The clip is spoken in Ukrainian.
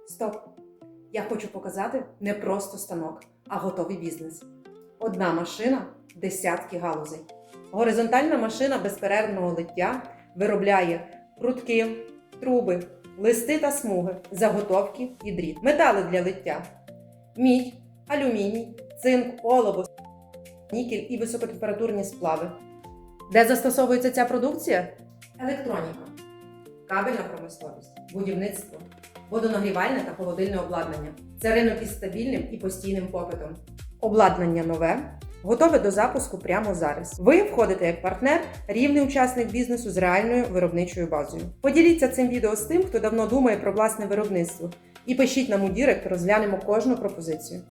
Стоп! Я хочу показати не просто станок, а готовий бізнес. Одна машина – десятки галузей. Горизонтальна машина безперервного лиття виробляє прутки, труби, листи та смуги, заготовки і дріт. Метали для лиття – мідь, алюміній, цинк, олово, нікель і високотемпературні сплави. Де застосовується ця продукція? Електроніка, кабельна промисловість, будівництво, водонагрівальне та холодильне обладнання. Це ринок із стабільним і постійним попитом. Обладнання нове, готове до запуску прямо зараз. Ви входите як партнер, рівний учасник бізнесу з реальною виробничою базою. Поділіться цим відео з тим, хто давно думає про власне виробництво. І пишіть нам у директ, розглянемо кожну пропозицію.